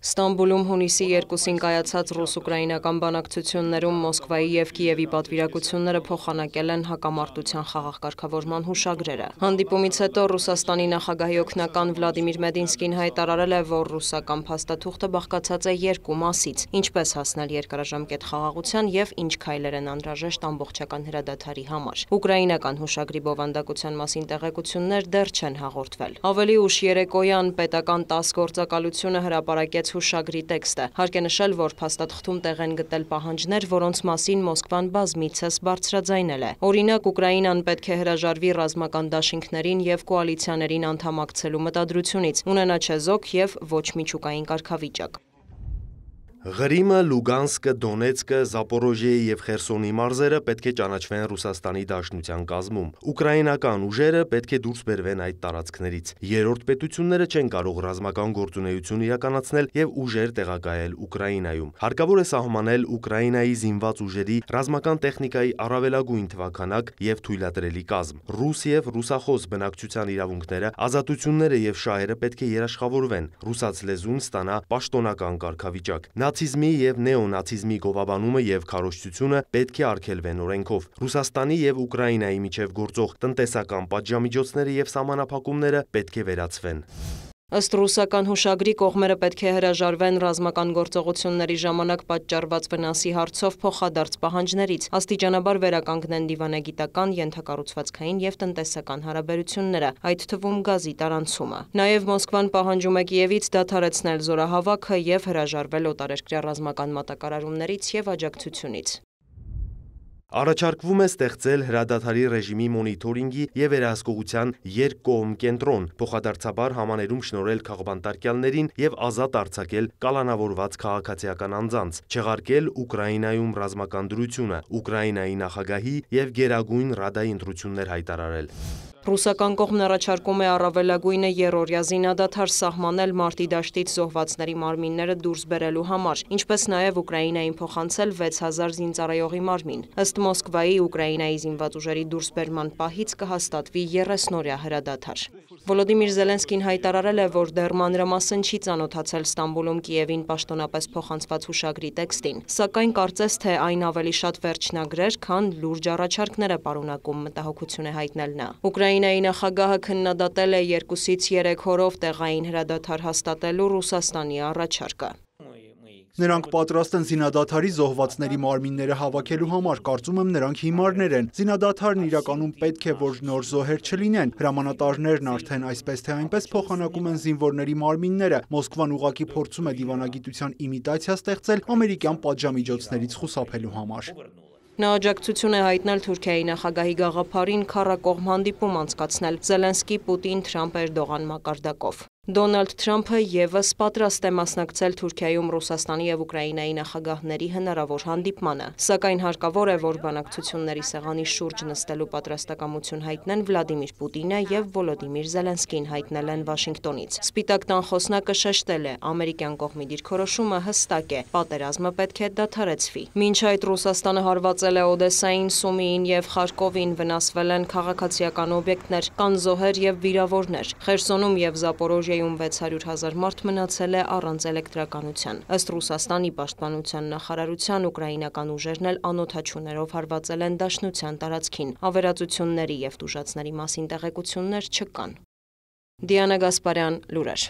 Ստամբուլում հունիսի 2-ին կայացած ռուս-ուկրաինական բանակցություններում Մոսկվայի և Կիևի պատվիրակությունները փոխանակել են հակամարտության խաղաղ կարգավորման հուշագրերը։ Հանդիպումից հետո Ռուսաստանի նախագահի օգնական Վլադիմիր Մեդինսկին հայտարարել է, որ ռուսական փաստաթուղթը բաղկացած է երկու մասից՝ ինչպես հասնել երկարաժամկետ խաղաղության և ինչ քայլեր են անհրաժեշտ ամբողջական հրադադարի համար։ Ուկրաինական հուշագրի բովանդակության մասին տեղեկություններ դեռ չեն հաղորդվել։ Ավելի ուշ երեկոյան պետական 10 գործակալությունը հրապարակեց հուշագրի տեքստը։ Հարկ է նշել, որ փաստաթղթում տեղ են գտել պահանջներ, որոնց մասին Մոսկվան բազմիցս բարձրաձայնել է։ Օրինակ, Ուկրաինան պետք է հրաժարվի ռազմական դաշինքներին և կոալիցիաներին անդամակցելու մտադրությունից, ունենա չեզոք և ոչ միջուկային կարգավիճակ։ Ղրիմը, Լուգանսկը, Դոնեցկը, Զապորոժիեի և Խերսոնի մարզերը պետք է ճանաչվեն Ռուսաստանի Դաշնության կազմում։ Ուկրաինական ուժերը պետք է դուրս բերվեն այդ տարածքներից։ Երրորդ պետությունները չեն կարող ռազմական գործունեություն իրականացնել և ուժեր տեղակայել Ուկրաինայում։ Հարկավոր է սահմանել Ուկրաինայի զինված ուժերի ռազմական տեխնիկայի առավելագույն թվաքանակ և թույլատրելի կազմ։ Ռուս և ռուսախոս բնակչության իրավունքները, ազատությունները և շահերը պետք է երաշխավորվեն։ Ռուսաց լեզուն ստանա պաշտոնական կարգավիճակ։ Նացիզմի և նեոնացիզմի գովաբանումը և քարոզչությունը պետք է արգելվեն օրենքով։ Ռուսաստանի և Ուկրաինայի միջև գործող տնտեսական պատժամիջոցները և սահմանափակումները պետք է վերացվեն։ Ըստ ռուսական հուշագրի, կողմերը պետք է հրաժարվեն ռազմական գործողությունների ժամանակ պատճառված վնասի հարցով փոխադարձ պահանջներից, աստիճանաբար վերականգնեն դիվանագիտական, ենթակառուցվածքային և տնտեսական հարաբերությունները, այդ թվում գազի տարանցումը։ Նաև Մոսկվան պահանջում է Կիևից դադարեցնել զորահավաքը և հրաժարվել օտարերկրյա ռազմական մատակարարումներից և աջակցությունից։ Առաջարկվում է ստեղծել հրադադարի ռեժիմի մոնիթորինգի և վերահսկողության երկկողմ կենտրոն, փոխադարձաբար համաներում շնորհել քաղբանտարկյալներին և ազատ արձակել կալանավորված քաղաքացիական անձանց, չեղարկել Ուկրաինայում ռազմական դրությունը, Ուկրաինայի նախագահի և Գերագույն Ռադայի ընտրություններ հայտարարել։ Ռուսական կողմն առաջարկում է առավելագույնը երրորդյա զինադադար սահմանել մարտի դաշտից զոհվածների մարմինները դուրս բերելու համար, ինչպես նաև Ուկրաինային փոխանցել 6000 զինծառայողի մարմին։ Ըստ Մոսկվայի, Ուկրաինայի զինված ուժերի դուրսբերման պահից կհաստատվի 30-օրյա հրադադար։ Վոլոդիմիր Զելենսկին հայտարարել է, որ դեռ մանրամասն չի ծանոթացել Ստամբուլում Կիևին պաշտոնապես փոխանցված հուշագրի տեքստին, սակայն կարծես թե այն ավելի շատ վերջնագրեր, քան լուրջ առաջարկներ է պարունակում, մտահոգություն է հայտնել նա։ Ուկրաինայի նախագահը քննադատել է 2-ից 3 օրով տեղային հրադադար հաստատելու Ռուսաստանի առաջարկը։ Նրանք պատրաստ են զինադադարի զոհվածների մարմինները հավաքելու համար, կարծում եմ նրանք հիմարներ են։ Զինադադարն իրականում պետք է, որ նոր զոհեր չլինեն։ Հրամանատարներն արդեն այսպես թե այնպես փոխանակում են զինվորների մարմինները։ Մոսկվան ուղղակի փորձում է դիվանագիտության իմիտացիա ստեղծել ամերիկյան պատժամիջոցներից խուսափելու համար։ Նա աջակցություն է հայտնել Թուրքիայի նախագահի գաղափարին քառակողմ հանդիպում անցկացնել Զելենսկի-Պուտին-Թրամփ-Էրդողան մակարդակով։ Դոնալդ Թրամփը ևս պատրաստ է մասնակցել Թուրքիայում Ռուսաստանի և Ուկրաինայի նախագահների հնարավոր հանդիպմանը, սակայն հարկավոր է, որ բանակցությունների սեղանի շուրջ նստելու պատրաստակամություն հայտնեն Վլադիմիր Պուտինը և Վոլոդիմիր Զելենսկին, հայտնել են Վաշինգտոնից։ Սպիտակ տան խոսնակը շեշտել է, ամերիկյան կողմի դիրքորոշումը հստակ է, պատերազմը պետք է դադարեցվի։ Մինչ այդ Ռուսաստանը հարվածել է Օդեսային, Սումիին և Խարկովին, վնասվել են քաղաքացիական օբյեկտներ, կան զոհեր և վիրավորներ։ Խերսոնում և Զապորոժիեում 600 000 մարդ մնացել է առանց էլեկտրականության։ Ըստ Ռուսաստանի պաշտպանության նախարարության, ուկրաինական ուժերն էլ անօդաչուներով հարվածել են Դաշնության տարածքին։ Ավերածությունների և տուժածների մասին տեղեկություններ չկան։ Դիանա Գասպարյան, լուրեր։